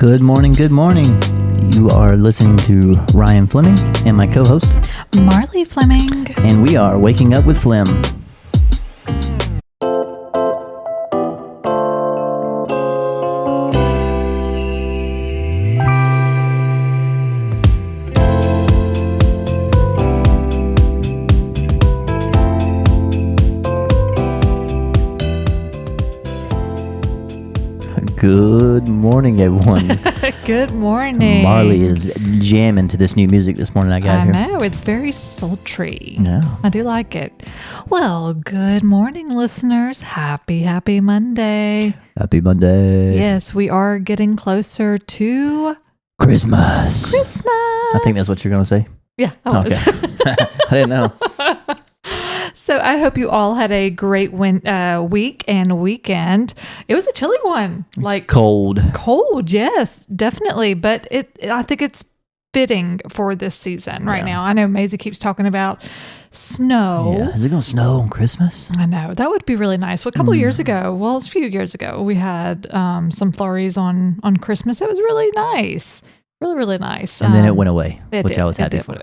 Good morning, good morning. You are listening to Ryan Fleming and my co-host, Marlee Fleming. and we are Waking Up with Flem. Good morning, everyone. Good morning. Marlee is jamming to this new music this morning I got here. I know, it's very sultry. Yeah. I do like it. Well, good morning, listeners. Happy Monday. Happy Monday. Yes, we are getting closer to Christmas. Christmas. I think that's what you're going to say. Yeah, I was. Okay. I didn't know. So I hope you all had a great week and weekend. It was a chilly one, like Cold. Cold, yes, definitely. But I think it's fitting for this season right now. I know Maisie keeps talking about snow. Yeah. Is it going to snow on Christmas? I know. That would be really nice. Well, a couple of years ago, well, it was a few years ago, we had some flurries on Christmas. It was really nice. Really, really nice. And then it went away, which I was happy for.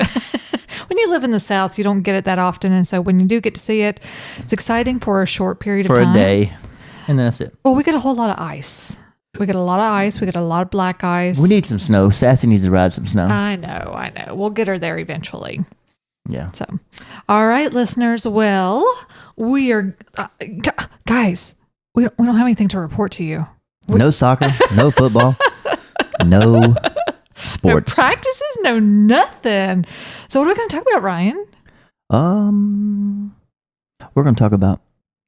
When you live in the South, you don't get it that often. And so when you do get to see it, it's exciting for a short period of time. For a day. And then that's it. Well, we get a whole lot of ice. We get a lot of ice. We get a lot of black ice. We need some snow. Sassy needs to ride some snow. I know. We'll get her there eventually. Yeah. So, all right, listeners. Well, we are, guys, we don't have anything to report to you. No soccer, no football, no sports. No practices, no nothing. So what are we going to talk about, Ryan? We're going to talk about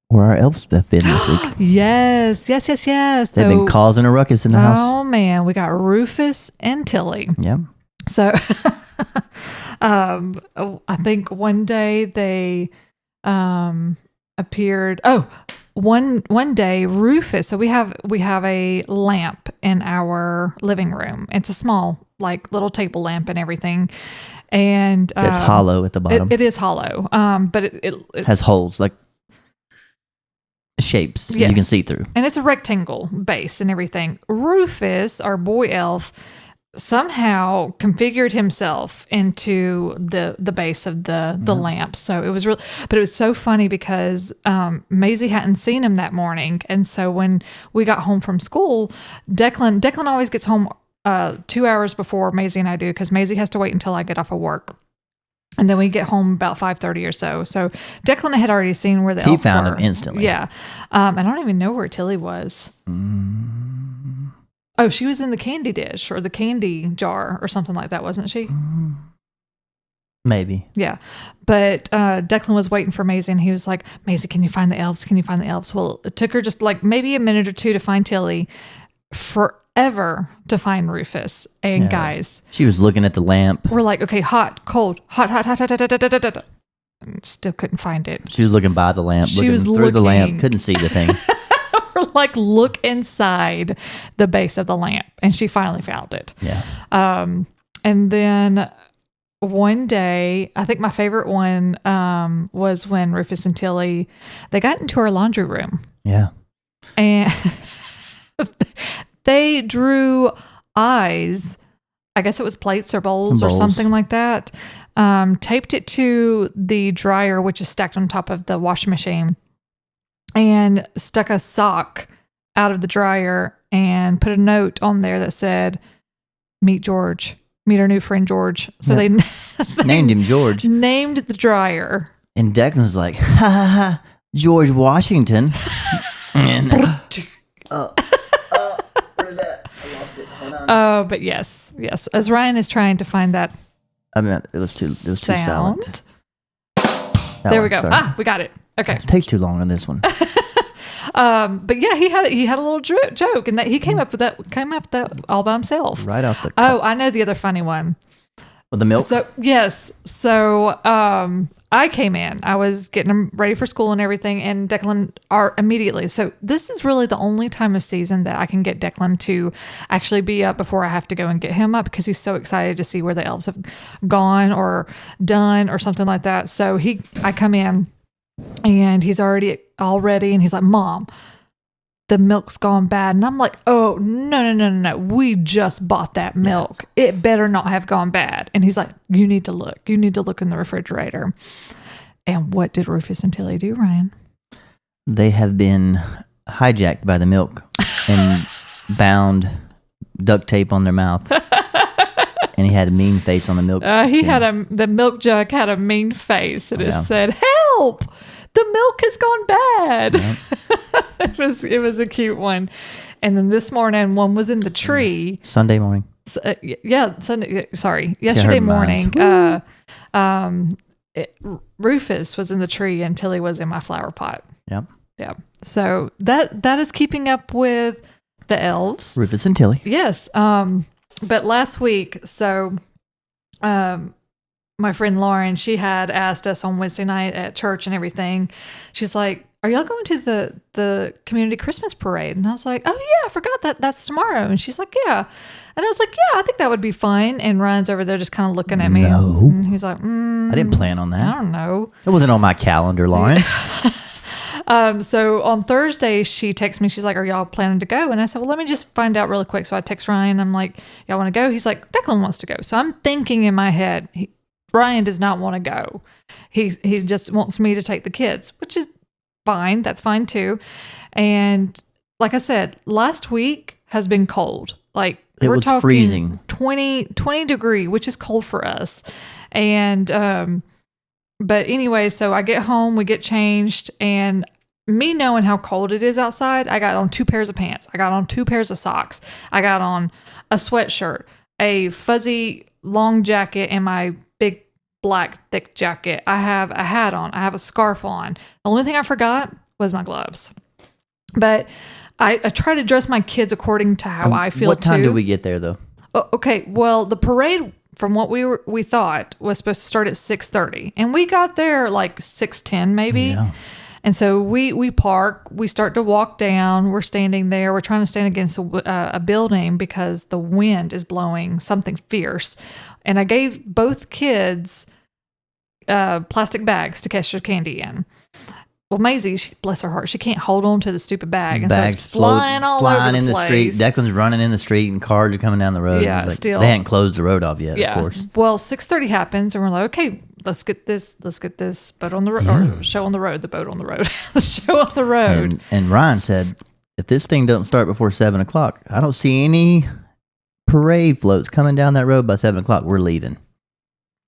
where our elves have been this week. Yes. They've been causing a ruckus in the house. Oh man, we got Rufus and Tilly. Yeah. So, I think one day they appeared. Oh, one day Rufus. So we have a lamp in our living room. It's a small, like, little table lamp and everything, and It's hollow at the bottom. It is hollow. But it has holes, like shapes yes. you can see through, and it's a rectangle base and everything. Rufus, our boy elf, somehow configured himself into the base of the lamp. So it was real, but it was so funny because Maisie hadn't seen him that morning, and so when we got home from school, Declan always gets home 2 hours before Maisie and I do, because Maisie has to wait until I get off of work. And then we get home about 5:30 or so. So Declan had already seen where the elves were. He found him instantly. Yeah. I don't even know where Tilly was. Oh, she was in the candy dish or the candy jar or something like that, wasn't she? Maybe. Yeah. But Declan was waiting for Maisie, and he was like, Maisie, can you find the elves? Can you find the elves? Well, it took her just like maybe a minute or two to find Tilly, forever to find Rufus. And guys, she was looking at the lamp. We're like, okay, hot, cold, hot. And still couldn't find it. She was looking by the lamp, She was through the lamp, looking. couldn't see the thing. We're like, look inside the base of the lamp, and she finally found it. Yeah. And then one day, I think my favorite one was when Rufus and Tilly, they got into our laundry room. Yeah. And they drew eyes, I guess it was plates or bowls or something like that, taped it to the dryer, which is stacked on top of the washing machine, and stuck a sock out of the dryer and put a note on there that said, meet our new friend George. So they named him George. Named the dryer. And Declan's like, ha ha ha, George Washington. And Oh, but yes. As Ryan is trying to find that. I mean, it was too silent. There we go. Sorry. We got it. Okay. It takes too long on this one. But yeah, he had a little joke, and that he came up with that all by himself. Right off the cup. Oh, I know the other funny one. With the milk? So, yes. So, I came in. I was getting him ready for school and everything, and Declan are immediately. So, this is really the only time of season that I can get Declan to actually be up before I have to go and get him up, because he's so excited to see where the elves have gone or done or something like that. So, I come in, and he's already all ready, and he's like, Mom, the milk's gone bad. And I'm like, oh, no. We just bought that milk. Yeah. It better not have gone bad. And he's like, you need to look. You need to look in the refrigerator. And what did Rufus and Tilly do, Ryan? They have been hijacked by the milk and bound duct tape on their mouth. And he had a mean face on the milk. The milk jug had a mean face, and it said, "Help! The milk has gone bad." Yep. It was a cute one. And then this morning, one was in the tree. Sunday morning. Yesterday morning. Rufus was in the tree, and Tilly was in my flower pot. Yep. Yeah. So that is keeping up with the elves. Rufus and Tilly. Yes. But last week, so my friend Lauren, she had asked us on Wednesday night at church and everything. She's like, "Are y'all going to the community Christmas parade?" And I was like, "Oh yeah, I forgot that's tomorrow." And she's like, "Yeah." And I was like, "Yeah, I think that would be fine." And Ryan's over there just kind of looking at me. No. And he's like, I didn't plan on that. I don't know. It wasn't on my calendar, Lauren. So on Thursday, she texts me. She's like, "Are y'all planning to go?" And I said, "Well, let me just find out really quick." So I text Ryan. I'm like, "Y'all want to go?" He's like, "Declan wants to go." So I'm thinking in my head, Ryan does not want to go. He just wants me to take the kids, which is fine. That's fine too. And like I said, last week has been cold. Like we're talking freezing. 20 degree, which is cold for us. And, but anyway, so I get home, we get changed, and me knowing how cold it is outside, I got on 2 pairs of pants. I got on 2 pairs of socks. I got on a sweatshirt, a fuzzy long jacket, and my big black thick jacket. I have a hat on. I have a scarf on. The only thing I forgot was my gloves. But I try to dress my kids according to how I feel. What time do we get there, though? Okay, well, the parade, from what we thought, was supposed to start at 6:30, and we got there like 6:10 maybe. Yeah. And so we park, we start to walk down, we're standing there, we're trying to stand against a building because the wind is blowing something fierce. And I gave both kids plastic bags to catch their candy in. Well, Maisie, bless her heart, she can't hold on to the stupid bag. And Bags so it's flying all over the place. Street. Declan's running in the street and cars are coming down the road. Yeah, still. They hadn't closed the road off yet, of course. Well, 6:30 happens and we're like, okay, let's get this boat on the road, or show on the road, the boat on the road, the show on the road. And Ryan said, if this thing doesn't start before 7 o'clock, I don't see any parade floats coming down that road by 7 o'clock. We're leaving.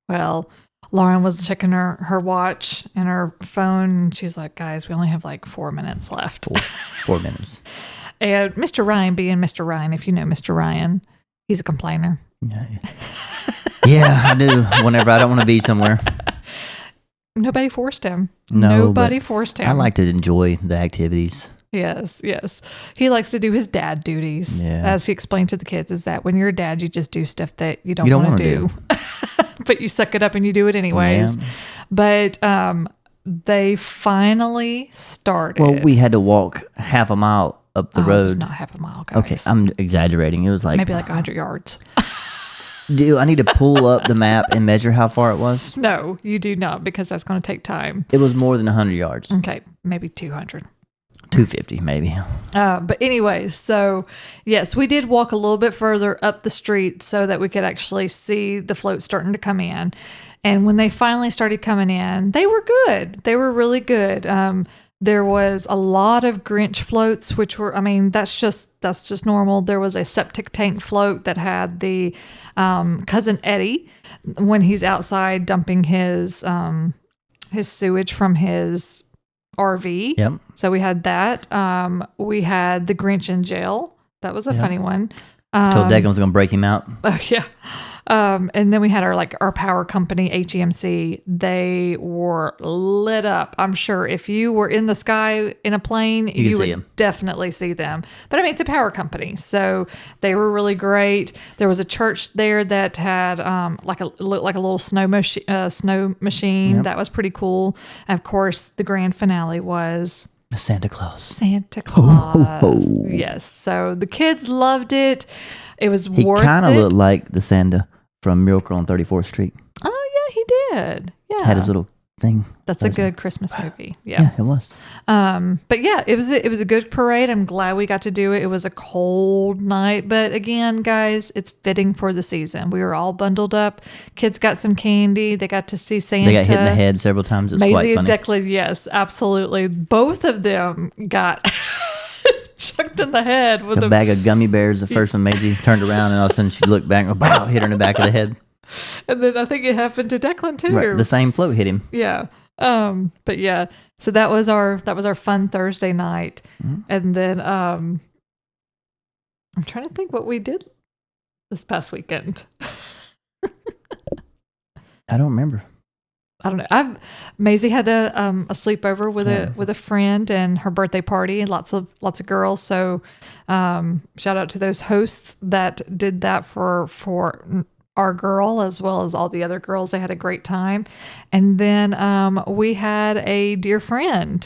Well, Lauren was checking her watch and her phone, and she's like, guys, we only have like 4 minutes left. 4 minutes. And Mr. Ryan, being Mr. Ryan, if you know Mr. Ryan, he's a complainer. Yeah, I do. Whenever I don't want to be somewhere. Nobody forced him. No, Nobody forced him. I like to enjoy the activities. Yes. He likes to do his dad duties. Yeah. As he explained to the kids, is that when you're a dad, you just do stuff that you don't want to do. But you suck it up and you do it anyways. But they finally started. Well, we had to walk half a mile up the road. It was not half a mile, guys. Okay, I'm exaggerating. It was like... maybe like 100 yards. Do I need to pull up the map and measure how far it was? No, you do not, because that's going to take time. It was more than 100 yards. Okay, maybe 200. 250 maybe. But anyway, so yes, we did walk a little bit further up the street so that we could actually see the float starting to come in. And when they finally started coming in, they were good. They were really good. There was a lot of Grinch floats, which were, I mean, that's just normal. There was a septic tank float that had the Cousin Eddie when he's outside dumping his sewage from his RV. Yep. So we had that. We had the Grinch in jail. That was a funny one. Told Declan was going to break him out. Oh yeah. And then we had our power company, HEMC. They were lit up. I'm sure if you were in the sky in a plane, you would definitely see them. But I mean, it's a power company, so they were really great. There was a church there that had like a little snow machine. Yep. That was pretty cool. And of course, the grand finale was Santa Claus. Santa Claus. Ho, ho, ho. Yes. So the kids loved it. It was worth it. He kind of looked like the Santa from Miracle on 34th Street. Oh, yeah, he did. Yeah. Had his little thing. That's a good Christmas movie. Yeah. Yeah, it was. But yeah, it was a good parade. I'm glad we got to do it. It was a cold night, but again, guys, it's fitting for the season. We were all bundled up. Kids got some candy. They got to see Santa. They got hit in the head several times. It was Maisie quite and funny. Declan, yes, absolutely. Both of them got chucked in the head with A bag of gummy bears. The first one, Maisie turned around, and all of a sudden she looked back and bow, hit her in the back of the head. And then I think it happened to Declan too. Right, the same float hit him. Yeah. But yeah, so that was our fun Thursday night. Mm-hmm. And then I'm trying to think what we did this past weekend. I don't remember. I don't know. Maisie had a sleepover with a friend and her birthday party and lots of girls. So shout out to those hosts that did that for our girl as well as all the other girls. They had a great time. And then we had a dear friend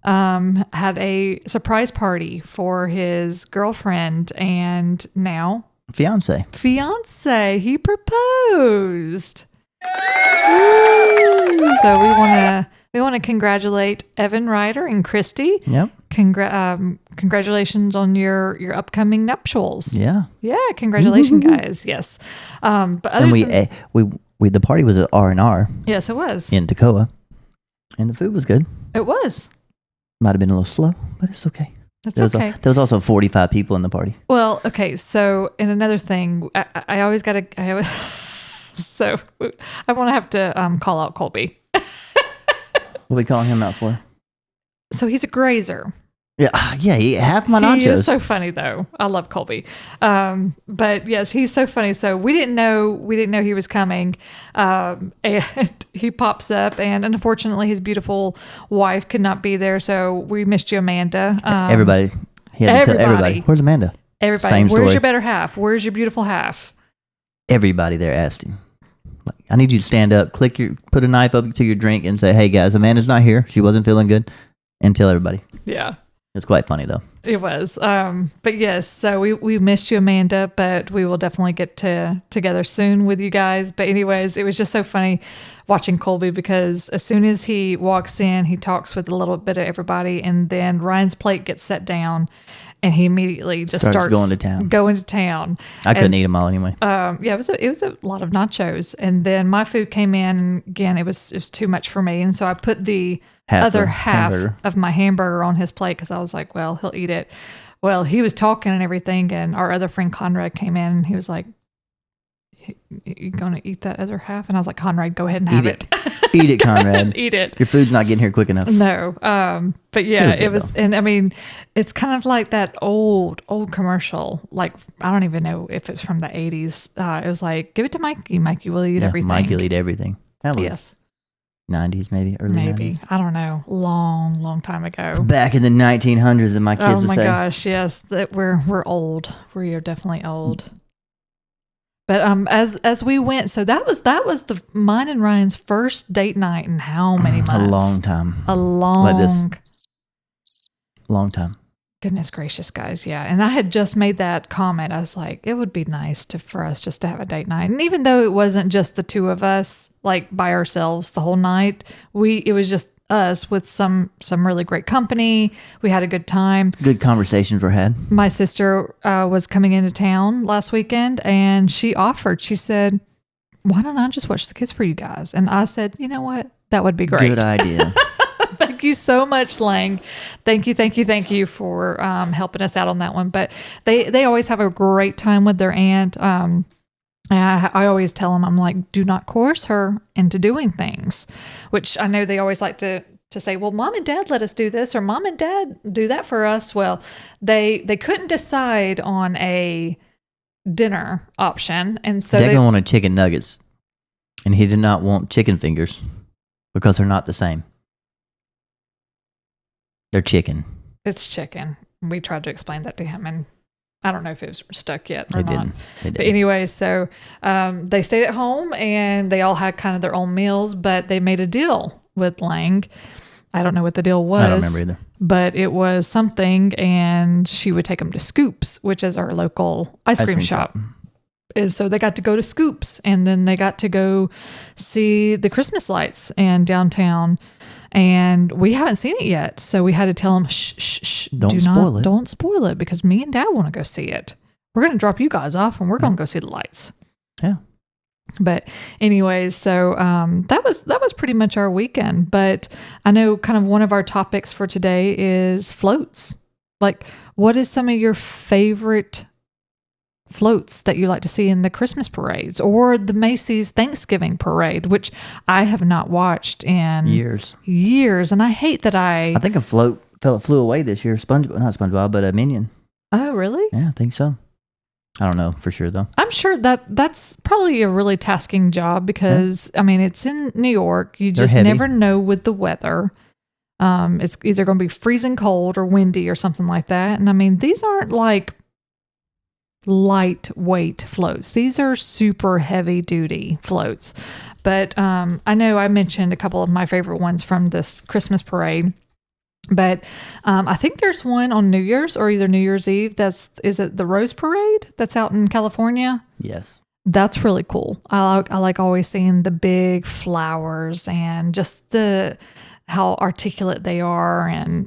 had a surprise party for his girlfriend and now Fiance. He proposed. So we want to congratulate Evan Ryder and Christy. Yep. Congratulations on your upcoming nuptials. Yeah. Yeah, congratulations, guys. Yes. But other we the party was at R&R. Yes, it was in Toccoa, and the food was good. It was. Might have been a little slow, but it's okay. That's okay. There was also 45 people in the party. Well, okay. So, and another thing, I always got to. So I want to have to call out Colby. What are we calling him out for? So he's a grazer. Yeah, he half my nachos. He is so funny though. I love Colby. But yes, he's so funny. So we didn't know he was coming. And he pops up, and unfortunately his beautiful wife could not be there. So we missed you, Amanda. Everybody. He had to tell everybody. Where's Amanda? Everybody. Same story. Where's your better half? Where's your beautiful half? Everybody there asked him, like, I need you to stand up, put a knife up to your drink and say, hey guys, Amanda's not here. She wasn't feeling good. And tell everybody. Yeah. It's quite funny though. It was. But yes, so we missed you, Amanda, but we will definitely get together soon with you guys. But anyways, it was just so funny watching Colby because as soon as he walks in, he talks with a little bit of everybody, and then Ryan's plate gets set down and he immediately just starts going to town. I couldn't eat them all anyway. It was a lot of nachos, and then my food came in, and again it was too much for me, and so I put the other half of my hamburger on his plate because I was like, well, he'll eat it. Well, he was talking and everything, and our other friend Conrad came in, and he was like, you gonna eat that other half? And I was like, Conrad, go ahead and have it. Eat it, Conrad. Eat it. Your food's not getting here quick enough. No. But yeah, it was, and I mean, it's kind of like that old commercial. Like, I don't even know if it's from the 80s. It was like, give it to Mikey. Mikey will eat everything. Mikey will eat everything. That was 90s, maybe early 90s. I don't know. Long time ago. Back in the 1900s, and my kids would say. Oh my gosh, yes. That we're old. We are definitely old. But as we went, so that was mine and Ryan's first date night in how many months? A long time. Like this. Long time. Goodness gracious, guys. Yeah. And I had just made that comment. I was like, it would be nice for us just to have a date night. And even though it wasn't just the two of us, like by ourselves the whole night, it was just us with some really great company. We had a good time. Good conversations were had. My sister was coming into town last weekend, and she said, why don't I just watch the kids for you guys? And I said, you know what? That would be great. Good idea. Thank you so much, Lang. Thank you for helping us out on that one. But they always have a great time with their aunt. I always tell them, I'm like, do not coerce her into doing things, which I know they always like to say, well, mom and dad let us do this, or mom and dad do that for us. Well, they couldn't decide on a dinner option. And so Declan wanted chicken nuggets, and he did not want chicken fingers because they're not the same. They're chicken. It's chicken. We tried to explain that to him, and I don't know if it was stuck yet or not. They didn't. But anyway, so they stayed at home, and they all had kind of their own meals, but they made a deal with Lang. I don't know what the deal was. I don't remember either. But it was something, and she would take them to Scoops, which is our local ice cream shop. is so they got to go to Scoops, and then they got to go see the Christmas lights in downtown. And we haven't seen it yet. So we had to tell them, shh, Don't spoil it. Don't spoil it, because me and Dad want to go see it. We're going to drop you guys off and we're going to go see the lights. Yeah. But anyways, so that was pretty much our weekend. But I know kind of one of our topics for today is floats. Like, what is some of your favorite floats that you like to see in the Christmas parades or the Macy's Thanksgiving parade, which I have not watched in years. And I hate that I think a float flew away this year. Not SpongeBob, but a Minion. Oh, really? Yeah, I think so. I don't know for sure though. I'm sure that's probably a really tasking job because I mean, it's in New York. You just never know with the weather. It's either going to be freezing cold or windy or something like that. And I mean, these aren't like lightweight floats. These are super heavy duty floats. But I know I mentioned a couple of my favorite ones from this Christmas parade. But I think there's one on New Year's or either New Year's Eve. Is it the Rose Parade that's out in California? Yes. That's really cool. I like always seeing the big flowers and just how articulate they are, and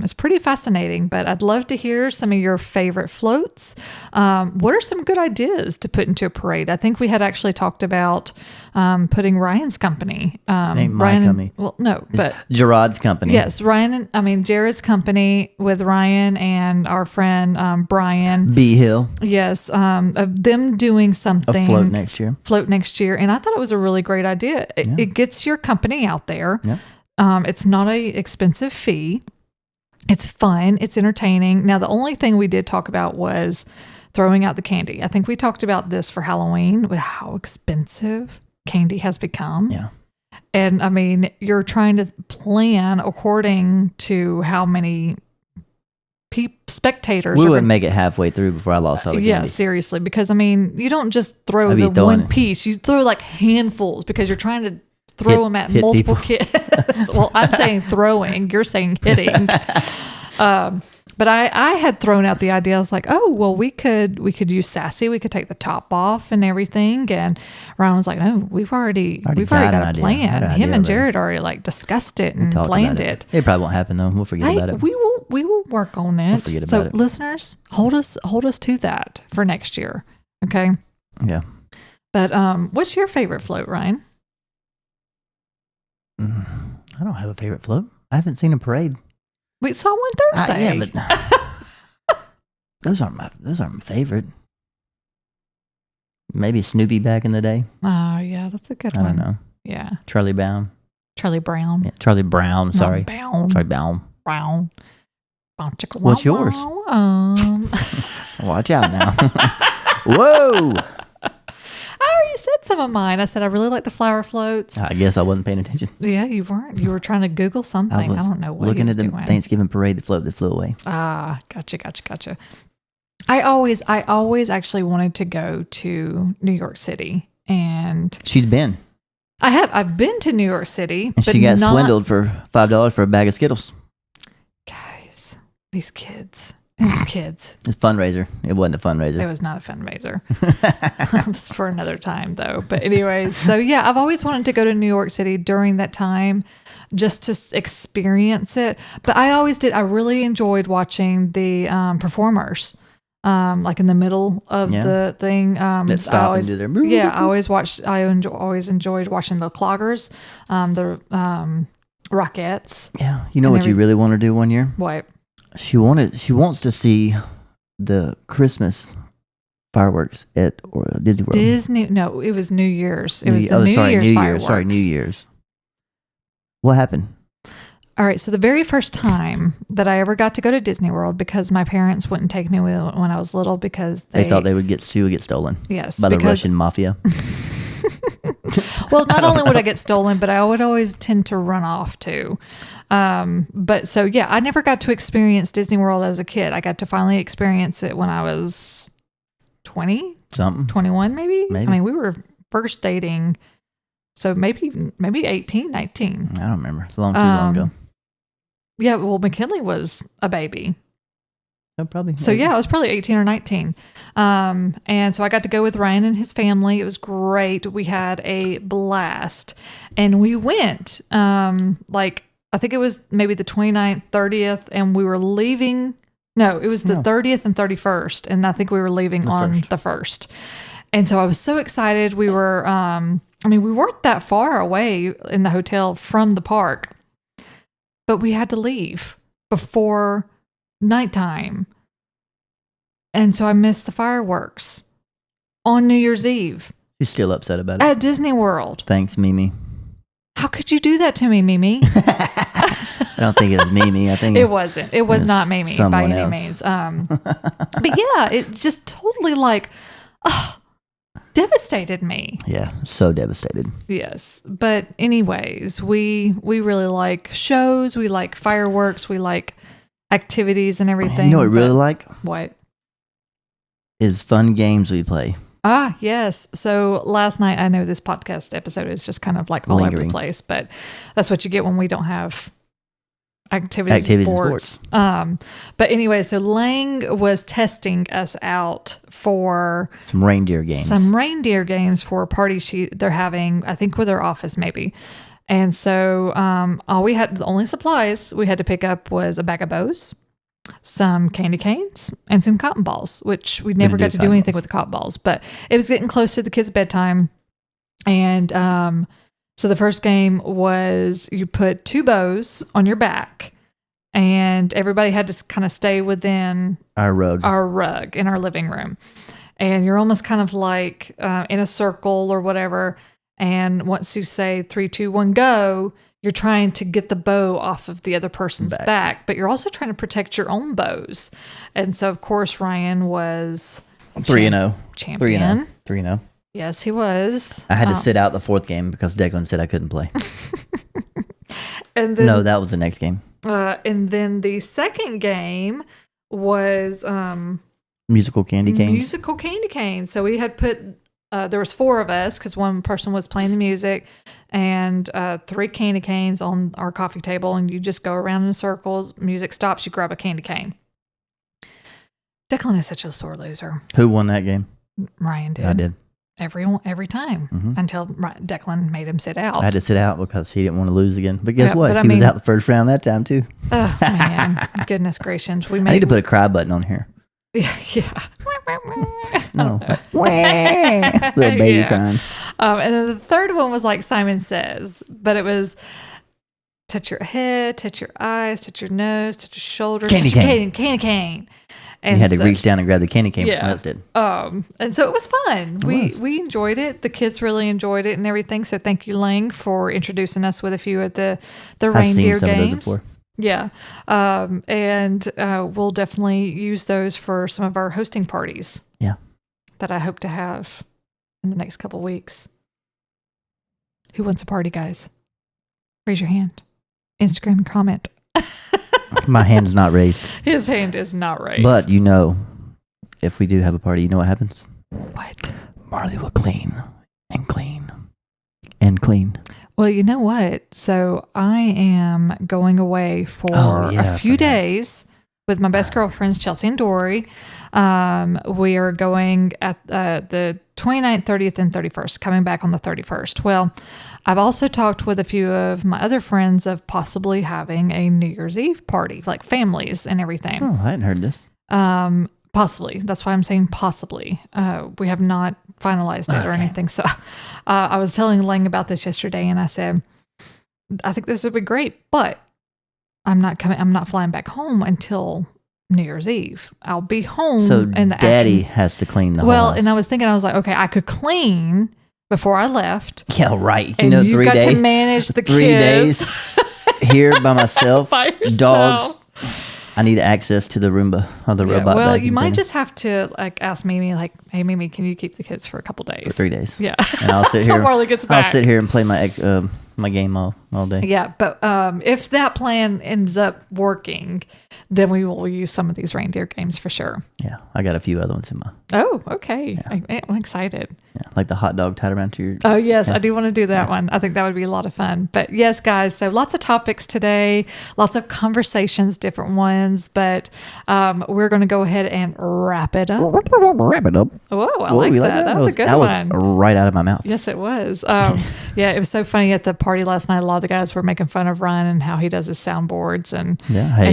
it's pretty fascinating. But I'd love to hear some of your favorite floats. What are some good ideas to put into a parade? I think we had actually talked about putting Ryan's company. Ain't my company. Well, no, but Gerard's company. Yes, Jared's company with Ryan and our friend Brian B Hill. Yes, of them doing something. A float next year. And I thought it was a really great idea. It gets your company out there. Yeah. It's not a expensive fee. It's fun. It's entertaining. Now, the only thing we did talk about was throwing out the candy. I think we talked about this for Halloween with how expensive candy has become. Yeah. And I mean, you're trying to plan according to how many spectators. We wouldn't make it halfway through before I lost all the candy. Yeah, seriously. Because I mean, you don't just throw the one piece. You throw like handfuls because you're trying to throw them at multiple kids. Well, I'm saying throwing. You're saying hitting. But I had thrown out the idea. I was like, oh, well, we could use Sassy. We could take the top off and everything. And Ryan was like, no, we've already got a plan. Him and Jared already like discussed it and planned it. It probably won't happen though. We'll forget about it. We will work on it. We'll forget about it. Listeners, hold us to that for next year. Okay. Yeah. But what's your favorite float, Ryan? I don't have a favorite float. I haven't seen a parade. We saw one Thursday. But those aren't my favorite. Maybe Snoopy back in the day. Oh, yeah, that's a good one. I don't know. Yeah. Charlie Brown. Charlie Brown. Yeah, Charlie Brown, sorry. Charlie Brown. Brown. What's yours? Watch out now. Whoa! I already said some of mine. I said I really like the flower floats. I guess I wasn't paying attention. Yeah, you weren't. You were trying to Google something. I don't know what looking he was at the doing. Thanksgiving parade that flew away. Ah, gotcha. I always actually wanted to go to New York City, and she's been. I've been to New York City, and but she got swindled for $5 for a bag of Skittles. Guys, these kids. It's a fundraiser. It wasn't a fundraiser. It was not a fundraiser. That's for another time, though. But anyways, so yeah, I've always wanted to go to New York City during that time just to experience it. But I always did. I really enjoyed watching the performers, like in the middle of the thing. That stop and do their move. Yeah, I always enjoyed watching the cloggers, the Rockettes. Yeah, you know what you really want to do one year? What? She wants to see the Christmas fireworks at Disney World. No, it was New Year's. It was the New Year's fireworks. Sorry, New Year's. What happened? All right, so the very first time that I ever got to go to Disney World, because my parents wouldn't take me when I was little because they thought she would get stolen. Yes, by the Russian mafia. Well, not only would I get stolen, but I would always tend to run off too. But so yeah, I never got to experience Disney World as a kid. I got to finally experience it when I was 20, 21 maybe. I mean, we were first dating, so maybe 18, 19. I don't remember. It's too long ago. Yeah, well, McKinley was a baby. probably. So yeah, I was probably 18 or 19. And so I got to go with Ryan and his family. It was great. We had a blast. And we went, I think it was maybe the 29th, 30th, and we were leaving. No, it was the 30th and 31st. And I think we were leaving on the 1st. And so I was so excited. We were, we weren't that far away in the hotel from the park, but we had to leave before nighttime. And so I missed the fireworks on New Year's Eve. You're still upset about it? At Disney World. Thanks, Mimi. How could you do that to me, Mimi? I don't think it was Mimi. I think it wasn't. It was not Mimi by any means. But yeah, it just totally devastated me. Yeah, so devastated. Yes. But anyways, we really like shows. We like fireworks. We like activities and everything. You know what we really like? What? Is fun games we play. Ah, yes. So last night, I know this podcast episode is just kind of like all over the place, but that's what you get when we don't have activities and sports. But anyway, so Lang was testing us out for some reindeer games for a party they're having, I think with their office maybe. And so the only supplies we had to pick up was a bag of bows, some candy canes, and some cotton balls, which we never got to do anything with the cotton balls, but it was getting close to the kids' bedtime. And so the first game was you put 2 bows on your back, and everybody had to kind of stay within our rug in our living room. And you're almost kind of like in a circle or whatever. And once you say 3, 2, 1, go, you're trying to get the bow off of the other person's back, but you're also trying to protect your own bows. And so, of course, Ryan was 3-0 champion. 3-0. Yes, he was. I had to sit out the 4th game because Declan said I couldn't play. And then, no, that was the next game. And then the second game was musical candy canes. Musical candy canes. So we had put there was 4 of us because one person was playing the music, and 3 candy canes on our coffee table, and you just go around in circles. Music stops, you grab a candy cane. Declan is such a sore loser. Who won that game? Ryan did. I did. Every time until Declan made him sit out. I had to sit out because he didn't want to lose again. But guess what? He was out the first round that time too. Oh man, goodness gracious! I need to put a cry button on here. Yeah. No. Little baby crying. And then the third one was like Simon Says, but it was touch your head, touch your eyes, touch your nose, touch your shoulders, candy cane. And you had to reach down and grab the candy cane, which else did. And so it was fun. We enjoyed it. The kids really enjoyed it and everything. So thank you, Lang, for introducing us with a few of the Reindeer Games. I've seen some of those before. Yeah. And we'll definitely use those for some of our hosting parties. Yeah. That I hope to have in the next couple of weeks. Who wants a party, guys? Raise your hand. Instagram comment. My hand's not raised. His hand is not raised. But if we do have a party, you know what happens? What? Marlee will clean and clean and clean. Well, you know what? So I am going away for a few days with my best girlfriends, Chelsea and Dory. We are going at the 29th, 30th, and 31st, coming back on the 31st. Well, I've also talked with a few of my other friends of possibly having a New Year's Eve party, like families and everything. Oh, I hadn't heard this. Possibly. That's why I'm saying possibly. We have not finalized it or anything. So I was telling Lang about this yesterday, and I said, I think this would be great, but I'm not flying back home until New Year's Eve. I'll be home. So Daddy has to clean the whole house. And I was thinking, okay, I could clean before I left. Yeah, right. And you 3 days. Got to manage the 3 kids. 3 days here by myself. By yourself. Dogs. I need access to the Roomba or the robot. Well, you might just have to ask Mimi, hey Mimi, can you keep the kids for a couple days? For 3 days. Yeah. And I'll sit here. Until Marlee gets back. I'll sit here and play my my game all day. Yeah, but if that plan ends up working, then we will use some of these reindeer games for sure. Yeah, I got a few other ones in my. Oh, okay. Yeah. I'm excited. Yeah, like the hot dog tied around to your. Oh, yes, I do want to do that one. I think that would be a lot of fun. But yes, guys, so lots of topics today, lots of conversations, different ones, but we're going to go ahead and wrap it up. Wrap it up. Whoa, I like you that. That was a good that one. was right out of my mouth. Yes, it was. Yeah, it was so funny at the party last night. A lot of the guys were making fun of Ryan and how he does his soundboards and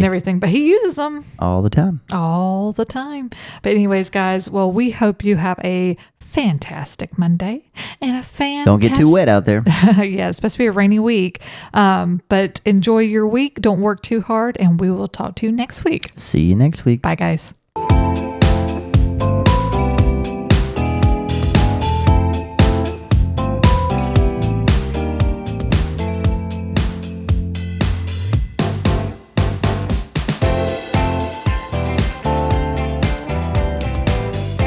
everything, but he uses them all the time. All the time. But anyways, guys, well, we hope you have a fantastic Monday and a fantastic... Don't get too wet out there. Yeah, it's supposed to be a rainy week. But enjoy your week. Don't work too hard, and we will talk to you next week. See you next week. Bye, guys.